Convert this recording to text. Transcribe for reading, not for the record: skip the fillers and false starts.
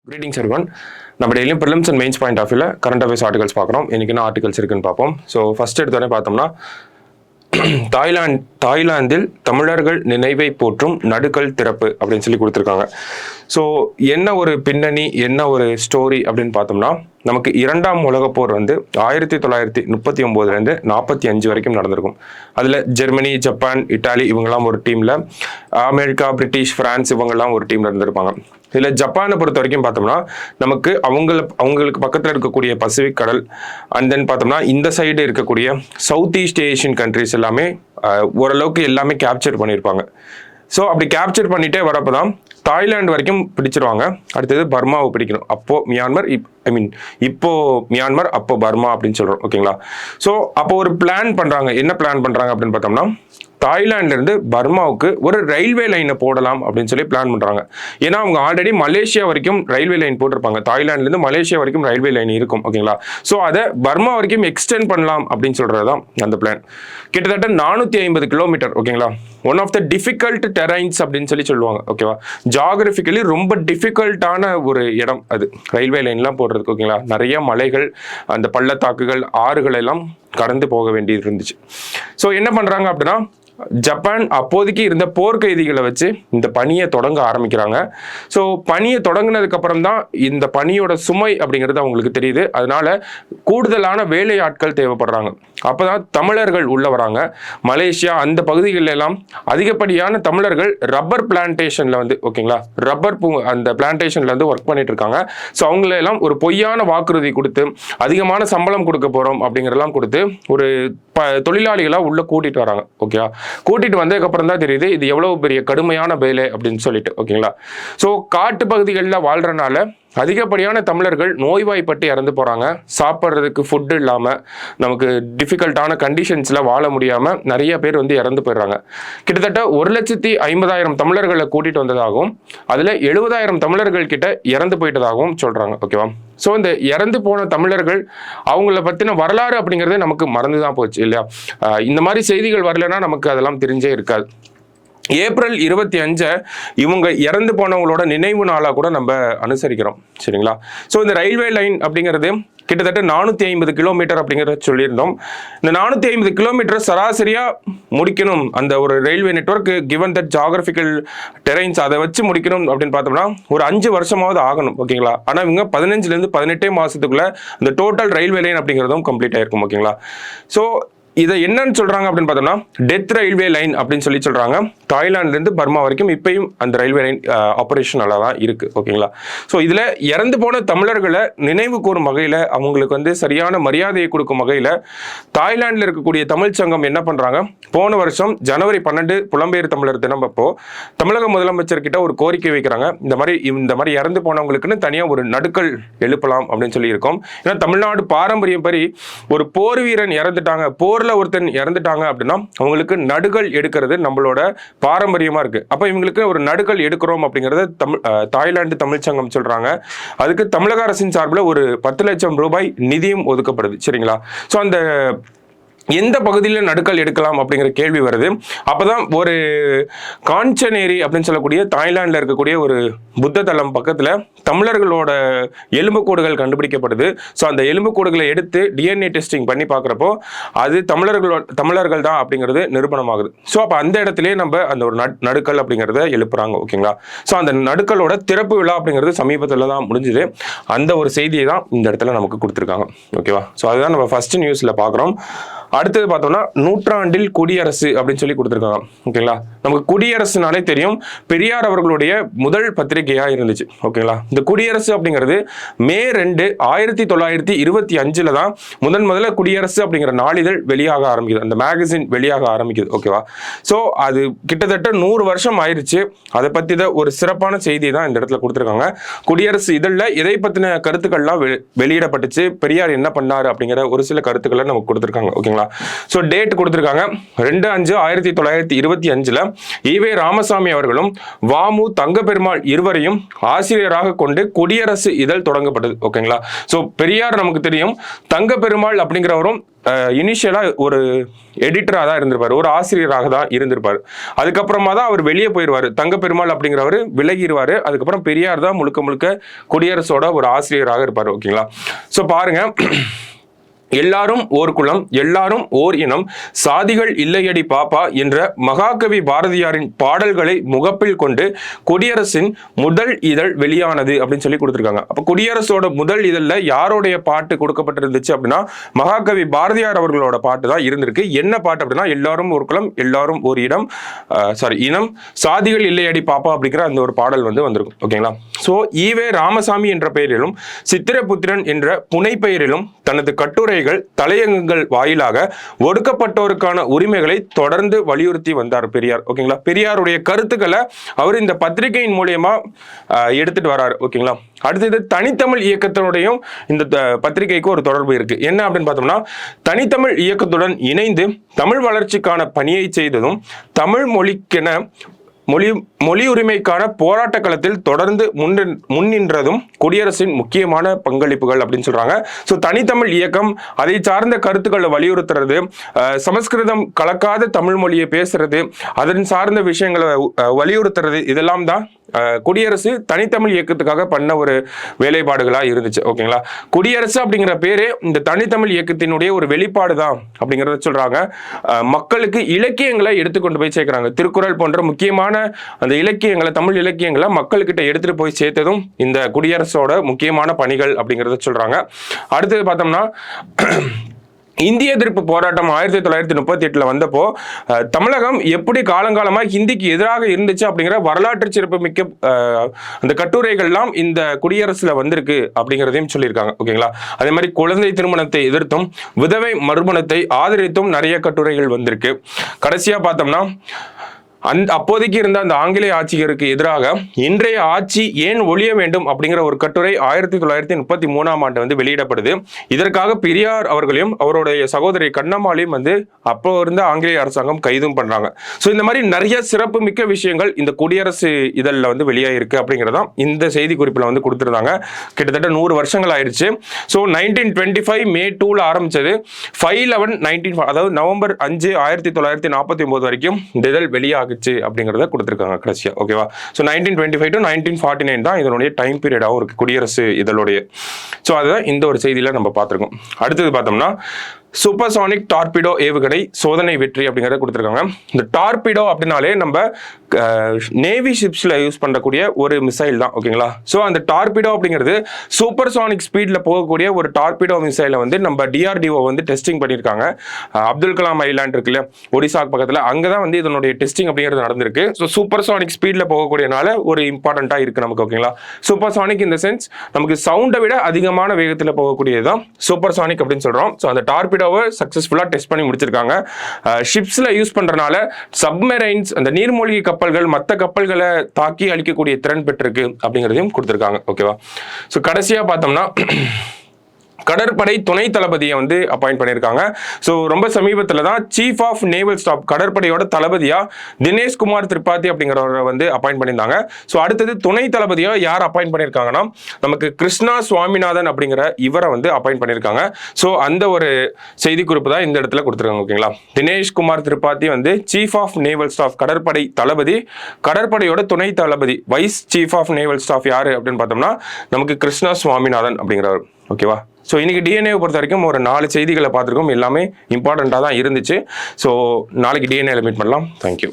Greetings everyone. நம்ம டெய்லியும் prelims and mains point of வியூல கரண்ட் அஃபேர்ஸ் ஆர்டிகல்ஸ் பார்க்குறோம். இன்னைக்கு என்ன ஆர்டிகல்ஸ் இருக்குன்னு பார்ப்போம். ஸோ ஃபர்ஸ்ட் எடுத்தோடனே பார்த்தோம்னா தாய்லாந்தில் தமிழர்கள் நினைவை போற்றும் நடுக்கல் திறப்பு அப்படின்னு சொல்லி கொடுத்துருக்காங்க. ஸோ என்ன ஒரு பின்னணி, என்ன ஒரு ஸ்டோரி அப்படின்னு பார்த்தோம்னா, நமக்கு இரண்டாம் உலகப் போர் வந்து 1939 45 வரைக்கும் நடந்திருக்கும். அதில் ஜெர்மனி, ஜப்பான், இட்டாலி இவங்கெல்லாம் ஒரு டீமில், அமெரிக்கா, பிரிட்டிஷ், பிரான்ஸ் இவங்கெல்லாம் ஒரு டீமில் இருந்திருப்பாங்க. இதில் ஜப்பானை பொறுத்த வரைக்கும் பார்த்தோம்னா, நமக்கு அவங்களுக்கு பக்கத்தில் இருக்கக்கூடிய பசிபிக் கடல், அண்ட் தென் பார்த்தோம்னா இந்த சைடு இருக்கக்கூடிய சவுத் ஈஸ்ட் ஏஷியன் கண்ட்ரிஸ் எல்லாமே ஓரளவுக்கு எல்லாமே கேப்சர் பண்ணியிருப்பாங்க. ஸோ அப்படி கேப்சர் பண்ணிட்டே வரப்போ தான் தாய்லாந்து வரைக்கும் பிடிச்சிருவாங்க. அடுத்தது பர்மாவை பிடிக்கணும். அப்போ மியான்மர், இப்போ மியான்மர், அப்போ பர்மா அப்படின்னு சொல்றோம். ஓகேங்களா? ஸோ அப்போ ஒரு பிளான் பண்றாங்க. என்ன பிளான் பண்றாங்க அப்படின்னு பார்த்தோம்னா, தாய்லாந்துல இருந்து பர்மாவுக்கு ஒரு ரயில்வே லைனை போடலாம் அப்படின்னு சொல்லி பிளான் பண்றாங்க. ஏன்னா அவங்க ஆல்ரெடி மலேசியா வரைக்கும் ரயில்வே லைன் போட்டிருப்பாங்க. தாய்லாந்துல இருந்து மலேசியா வரைக்கும் ரயில்வே லைன் இருக்கும். ஓகேங்களா? ஸோ அதை பர்மா வரைக்கும் எக்ஸ்டெண்ட் பண்ணலாம் அப்படின்னு சொல்றதுதான் அந்த பிளான். கிட்டத்தட்ட 450 கிலோமீட்டர். ஓகேங்களா? One of the difficult terrains அப்படின்னு சொல்லி சொல்லுவாங்க. ஓகேவா? ஜியாகிரபிக்கலி ரொம்ப டிஃபிகல்ட்டான ஒரு இடம் அது, ரயில்வே லைன்லாம் போடுறதுக்கு. ஓகேங்களா? நிறைய மலைகள், அந்த பள்ளத்தாக்குகள், ஆறுகள் எல்லாம் கடந்து போக வேண்டியது இருந்துச்சு. ஸோ என்ன பண்றாங்க அப்படின்னா, ஜப்பான் அப்போதைக்கு இருந்த போர்க்கைதிகளை வச்சு இந்த பணியை தொடங்க ஆரம்பிக்கிறாங்க. ஸோ பணியை தொடங்கினதுக்கு அப்புறம் தான் இந்த பணியோட சுமை அப்படிங்கிறது அவங்களுக்கு தெரியுது. அதனால கூடுதலான வேலையாட்கள் தேவைப்படுறாங்க. அப்போதான் தமிழர்கள் உள்ள வராங்க. மலேசியா அந்த பகுதிகளில் எல்லாம் அதிகப்படியான தமிழர்கள் ரப்பர் பிளான்டேஷன்ல வந்து, ஓகேங்களா, அந்த பிளான்டேஷன்ல வந்து ஒர்க் பண்ணிட்டு இருக்காங்க. ஸோ அவங்களெல்லாம் ஒரு பொய்யான வாக்குறுதி கொடுத்து அதிகமான சம்பளம் கொடுக்க போறோம் அப்படிங்கிறதெல்லாம் கொடுத்து ஒரு தொழிலாளிகளாக உள்ள கூட்டிட்டு வராங்க. ஓகேவா? கூட்டிட்டு வந்ததுக்கு அப்புறம் தான் தெரியுது இது எவ்வளவு பெரிய கடுமையான வேலை அப்படின்னு சொல்லிட்டு. ஓகேங்களா? ஸோ காட்டு பகுதிகளில் வாழ்றனால அதிகப்படியான தமிழர்கள் நோய்வாய்ப்பட்டு இறந்து போறாங்க. சாப்பிட்றதுக்கு ஃபுட்டு இல்லாமல், நமக்கு டிஃபிகல்ட்டான கண்டிஷன்ஸில் வாழ முடியாமல் நிறைய பேர் வந்து இறந்து போயிடுறாங்க. கிட்டத்தட்ட 1,50,000 தமிழர்களை கூட்டிட்டு வந்ததாகவும் அதில் 70,000 தமிழர்கள் கிட்ட இறந்து போயிட்டதாகவும் சொல்றாங்க. ஓகேவா? ஸோ இந்த இறந்து போன தமிழர்கள் அவங்கள பற்றின வரலாறு அப்படிங்கிறதே நமக்கு மறந்து தான் போச்சு இல்லையா? இந்த மாதிரி செய்திகள் வரலைன்னா நமக்கு அதெல்லாம் தெரிஞ்சே இருக்காது. ஏப்ரல் 25 இவங்க இறந்து போனவங்களோட நினைவு நாளாக கூட நம்ம அனுசரிக்கிறோம். சரிங்களா? ஸோ இந்த ரயில்வே லைன் அப்படிங்கிறது கிட்டத்தட்ட 450 கிலோமீட்டர் அப்படிங்கிறத சொல்லியிருந்தோம். இந்த 450 கிலோமீட்டர் சராசரியாக முடிக்கணும் அந்த ஒரு railway network, given that geographical terrains, அதை வச்சு முடிக்கணும் அப்படின்னு பார்த்தோம்னா ஒரு 5 வருஷமாவது ஆகணும். ஓகேங்களா? ஆனால் இவங்க 15 18 மாதத்துக்குள்ள இந்த டோட்டல் ரயில்வே லைன் அப்படிங்கிறதும் கம்ப்ளீட் ஆயிருக்கும். ஓகேங்களா? ஸோ இதை என்னன்னு சொல்றாங்க அப்படின்னு பார்த்தோம்னா, டெத் ரயில்வே லைன் அப்படின்னு சொல்லி சொல்றாங்க. தாய்லாந்துல இருந்து பர்மா வரைக்கும் இப்பயும் அந்த ரயில்வே லைன் ஆபரேஷனால தான் இருக்கு. ஓகேங்களா? ஸோ இதுல இறந்து போன தமிழர்களை நினைவு கூறும் வகையில, அவங்களுக்கு வந்து சரியான மரியாதையை கொடுக்கும் வகையில தாய்லாந்துல இருக்கக்கூடிய தமிழ் சங்கம் என்ன பண்றாங்க, போன வருஷம் ஜனவரி 12 புலம்பெயர் தமிழர் தினம் அப்போ தமிழக முதலமைச்சர் கிட்ட ஒரு கோரிக்கை வைக்கிறாங்க. இந்த மாதிரி இறந்து போனவங்களுக்குன்னு தனியா ஒரு நடுக்கல் எழுப்பலாம் அப்படின்னு சொல்லி இருக்கோம். ஏன்னா தமிழ்நாடு பாரம்பரியம் படி ஒரு போர் வீரன் இறந்துட்டாங்க, போர்ல ஒருத்தன் இறந்துட்டாங்க அப்படின்னா அவங்களுக்கு நடுகள் எடுக்கிறது நம்மளோட பாரம்பரியமா இருக்கு. அப்ப இவங்களுக்கு ஒரு நடுகள் எடுக்கிறோம் அப்படிங்கறத தாய்லாந்து தமிழ் சங்கம் சொல்றாங்க. அதுக்கு தமிழக அரசின் சார்பில் ஒரு 10 லட்சம் ரூபாய் நிதியும் ஒதுக்கப்படுது. சரிங்களா? ஸோ அந்த எந்த பகுதியில் நடுக்கல் எடுக்கலாம் அப்படிங்கிற கேள்வி வருது. அப்பதான் ஒரு காஞ்சனேரி அப்படின்னு சொல்லக்கூடிய தாய்லாந்துல இருக்கக்கூடிய ஒரு புத்த தலம் பக்கத்துல தமிழர்களோட எலும்புக்கூடுகள் கண்டுபிடிக்கப்படுது. ஸோ அந்த எலும்புக்கூடுகளை எடுத்து DNA டெஸ்டிங் பண்ணி பார்க்குறப்போ அது தமிழர்கள் தான் அப்படிங்கிறது நிரூபணமாகுது. ஸோ அப்போ அந்த இடத்துலயே நம்ம அந்த ஒரு நடுக்கல் அப்படிங்கிறத எழுப்புறாங்க. ஓகேங்களா? ஸோ அந்த நடுக்கலோட திறப்பு விழா அப்படிங்கிறது சமீபத்தில் தான் முடிஞ்சுது. அந்த ஒரு செய்தியை தான் இந்த இடத்துல நமக்கு கொடுத்துருக்காங்க. ஓகேவா? ஸோ அதுதான் நம்ம ஃபர்ஸ்ட் நியூஸ்ல பார்க்குறோம். அடுத்தது பார்த்தோம்னா, நூற்றாண்டில் குடியரசு அப்படின்னு சொல்லி கொடுத்துருக்காங்க. ஓகேங்களா? நமக்கு குடியரசுனாலே தெரியும், பெரியார் அவர்களுடைய முதல் பத்திரிகையா இருந்துச்சு. ஓகேங்களா? இந்த குடியரசு அப்படிங்கிறது மே 2 1925 தான் முதல்ல குடியரசு அப்படிங்கிற நாளிதழ் வெளியாக ஆரம்பிக்குது, அந்த மேகசின் வெளியாக ஆரம்பிக்குது. ஓகேவா? ஸோ அது கிட்டத்தட்ட 100 வருஷம் ஆயிடுச்சு. அதை பத்தி தான் ஒரு சிறப்பான செய்தி தான் இந்த இடத்துல கொடுத்துருக்காங்க. குடியரசு இதழில் எதை பத்தின கருத்துக்கள்லாம் வெளியிடப்பட்டுச்சு, பெரியார் என்ன பண்ணாரு அப்படிங்கிற ஒரு சில கருத்துக்களை நமக்கு கொடுத்துருக்காங்க. ஓகேங்களா? ஓகேங்களா. ஸோ டேட் கொடுத்துருக்காங்க 2/5/1925 ஈவே ராமசாமி அவர்களும் வாமு தங்கப்பெருமாள் இருவரையும் ஆசிரியராக கொண்டு குடியரசு இதழ் தொடங்கப்பட்டது. ஓகேங்களா. ஸோ பெரியார் நமக்கு தெரியும், தங்கப்பெருமாள் அப்படிங்கிறவரும் இனிஷியலா ஒரு எடிட்டரா தான் இருந்திருப்பாரு, ஒரு ஆசிரியராக தான் இருந்திருப்பாரு. அதுக்கப்புறமா தான் அவர் வெளியே போயிடுவாரு. தங்கப்பெருமாள் அப்படிங்கிறவர் விலகிடுவாரு. அதுக்கப்புறம் பெரியார் தான் முழுக்க முழுக்க குடியரசோட ஒரு ஆசிரியராக இருப்பாரு. ஓகேங்களா. ஸோ பாருங்க, எல்லாரும் ஓர் குலம், எல்லாரும் ஓர் இனம், சாதிகள் இல்லையடி பாப்பா என்ற மகாகவி பாரதியாரின் பாடல்களை முகப்பில் கொண்டு குடியரசின் முதல் இதழ் வெளியானது அப்படின்னு சொல்லி கொடுத்துருக்காங்க. அப்ப குடியரசோட முதல் இதழ்ல யாரோடைய பாட்டு கொடுக்கப்பட்டிருந்துச்சு அப்படின்னா மகாகவி பாரதியார் அவர்களோட பாட்டு தான் இருந்திருக்கு. என்ன பாட்டு அப்படின்னா எல்லாரும் ஒரு குலம், எல்லாரும் ஒரு இனம், இனம், சாதிகள் இல்லையடி பாப்பா அப்படிங்கிற அந்த ஒரு பாடல் வந்திருக்கும். ஓகேங்களா. ஸோ ஈவே ராமசாமி என்ற பெயரிலும் சித்திரபுத்திரன் என்ற புனை பெயரிலும் தனது கட்டுரை தலையங்கங்கள் வாயிலாக ஒடுக்கப்பட்டோருக்கான உரிமைகளை தொடர்ந்து வலியுறுத்தி வந்தார் பெரியார். ஓகேங்களா. பெரியாருடைய கருத்துக்களை அவர் இந்த பத்திரிகையின் மூலியமா எடுத்துட்டு வராரு. ஓகேங்களா. அடுத்தது தனித்தமிழ் இயக்கத்தினுடையும் இந்த பத்திரிகைக்கு ஒரு தொடர்பு இருக்கு. என்ன அப்படின்னு பார்த்தோம்னா, தனித்தமிழ் இயக்கத்துடன் இணைந்து தமிழ் வளர்ச்சிக்கான பணியை செய்ததும் தமிழ் மொழிக்கென மொழி உரிமைக்கான போராட்ட களத்தில் தொடர்ந்து முன்னின்றதும் குடியரசின் முக்கியமான பங்களிப்புகள் அப்படின்னு சொல்றாங்க. ஸோ தனித்தமிழ் இயக்கம், அதை சார்ந்த கருத்துக்களை வலியுறுத்துறது, சமஸ்கிருதம் கலக்காத தமிழ் மொழியை பேசுறது, அதன் சார்ந்த விஷயங்களை வலியுறுத்துறது, இதெல்லாம் தான் குடியரசு தனித்தமிழ் இயக்கத்துக்காக பண்ண ஒரு வேலைப்பாடுகளா இருந்துச்சு. ஓகேங்களா. குடியரசு அப்படிங்கிற பேரே இந்த தனித்தமிழ் இயக்கத்தினுடைய ஒரு வெளிப்பாடு தான் அப்படிங்கிறத சொல்றாங்க. மக்களுக்கு இலக்கியங்களை எடுத்துக்கொண்டு போய் சேர்க்கிறாங்க. திருக்குறள் போன்ற முக்கியமான அந்த இலக்கியங்களை, தமிழ் இலக்கியங்களை மக்கள்கிட்ட எடுத்துட்டு போய் சேர்த்ததும் இந்த குடியரசோட முக்கியமான பணிகள் அப்படிங்கிறத சொல்றாங்க. அடுத்தது பார்த்தோம்னா, இந்திய எதிர்ப்பு போராட்டம் 1938 வந்தப்போ தமிழகம் எப்படி காலங்காலமாக ஹிந்திக்கு எதிராக இருந்துச்சு அப்படிங்கிற வரலாற்று சிறப்பு மிக்க அந்த கட்டுரைகள்லாம் இந்த குடியரசுல வந்திருக்கு அப்படிங்கிறதையும் சொல்லியிருக்காங்க. ஓகேங்களா. அதே மாதிரி குழந்தை திருமணத்தை எதிர்த்தும் விதவை மறுமணத்தை ஆதரித்தும் நிறைய கட்டுரைகள் வந்திருக்கு. கடைசியா பார்த்தோம்னா, அப்போதைக்கு இருந்த அந்த ஆங்கிலேய ஆட்சியருக்கு எதிராக இன்றைய ஆட்சி ஏன் ஒழிய வேண்டும் அப்படிங்கிற ஒரு கட்டுரை 1933 வெளியிடப்படுது. இதற்காக பெரியார் அவர்களையும் அவருடைய சகோதரி கண்ணம்மாளையும் அப்போ இருந்த ஆங்கிலேய அரசாங்கம் கைதும் பண்றாங்க. ஸோ இந்த மாதிரி நிறைய சிறப்பு மிக்க விஷயங்கள் இந்த குடியரசு இதழில் வெளியாயிருக்கு அப்படிங்கிறதான் இந்த செய்தி குறிப்பில் கொடுத்துருந்தாங்க. கிட்டத்தட்ட 100 வருஷங்கள் ஆயிடுச்சு. ஸோ 1925 May 2 ஆரம்பிச்சது. 5/11/19, அதாவது நவம்பர் 5, 1949 வரைக்கும் இந்த இதழ் வெளியாக அப்படிங்கறத கொடுத்திருக்காங்க கடைசியா. ஓகேவா. சோ 1925 to 1949 தான் இதனுடைய டைம் பீரியடாவும் இருக்கு குடியரசு இதழுடைய. சோ அதுதான் இந்த ஒரு செய்தியில நம்ம பார்த்திருக்கோம். அடுத்தது பார்த்தோம்னா, சூப்பர்சானிக் டார்பிடோ ஏவுகணை சோதனை வெற்றி அப்படிங்கறத கொடுத்திருக்காங்க. இந்த டார்பிடோ அப்படின்னாலே நம்ம நேவி ஷிப்ஸ்ல யூஸ் பண்ணக்கூடிய ஒரு மிசைல் தான். ஓகேங்களா. ஸோ அந்த டார்பிடோ அப்படிங்கிறது சூப்பர்சானிக் ஸ்பீட்ல போகக்கூடிய ஒரு டார்பிடோ மிசைலை நம்ம டிஆர்டிஓ டெஸ்டிங் பண்ணியிருக்காங்க. அப்துல் கலாம் ஐலாண்ட் இருக்குல்ல, ஒடிசா பக்கத்தில், அங்கதான் இதனுடைய டெஸ்டிங் அப்படிங்கிறது நடந்திருக்கு. ஸோ சூப்பர்சானிக் ஸ்பீட்ல போகக்கூடியனால ஒரு இம்பார்ட்டண்டா இருக்கு நமக்கு. ஓகேங்களா. சூப்பர்சானிக் இந்த சென்ஸ் நமக்கு சவுண்டை விட அதிகமான வேகத்தில் போகக்கூடியதுதான் சூப்பர்சானிக் அப்படின்னு சொல்றோம். ஸோ அந்த டார்பிடோவை சக்சஸ்ஃபுல்லா டெஸ்ட் பண்ணி முடிச்சிருக்காங்க. ஷிப்ஸ்ல யூஸ் பண்றதுனால சப்மரைன்ஸ், அந்த நீர்மூழ்கி கப்பல்கள், மற்ற கப்பல்களை தாக்கி அழிக்கக்கூடிய திறன் பெற்றிருக்கு அப்படிங்கிறதையும் கொடுத்திருக்காங்க. ஓகேவா. ஸோ கடைசியா பார்த்தோம்னா, கடற்படை துணை தளபதியை அப்பாயிண்ட் பண்ணியிருக்காங்க. ஸோ ரொம்ப சமீபத்தில் தான் சீஃப் ஆஃப் நேவல் ஸ்டாஃப், கடற்படையோட தளபதியா தினேஷ்குமார் திரிபாதி அப்படிங்கிறவரை அப்பாயிண்ட் பண்ணியிருந்தாங்க. ஸோ அடுத்தது துணை தளபதியா யார் அப்பாயிண்ட் பண்ணியிருக்காங்கன்னா, நமக்கு கிருஷ்ணா சுவாமிநாதன் அப்படிங்கிற இவரை அப்பாயிண்ட் பண்ணியிருக்காங்க. ஸோ அந்த ஒரு செய்தி குறிப்பு தான் இந்த இடத்துல கொடுத்துருக்காங்க. ஓகேங்களா. Dinesh Kumar Tripathi chief of naval staff, கடற்படை தளபதி. கடற்படையோட துணை தளபதி vice chief of naval staff யாரு அப்படின்னு பார்த்தோம்னா, நமக்கு கிருஷ்ணா சுவாமிநாதன் அப்படிங்கிறவர். ஓகேவா. ஸோ இன்னைக்கு டிஎன்ஏ பொறுத்த வரைக்கும் ஒரு 4 செய்திகளை பார்த்துருக்கோம். எல்லாமே இம்பார்ட்டண்ட்டாக தான் இருந்துச்சு. ஸோ நாளைக்கு டிஎன்ஏ மீட் பண்ணலாம். தேங்க்யூ.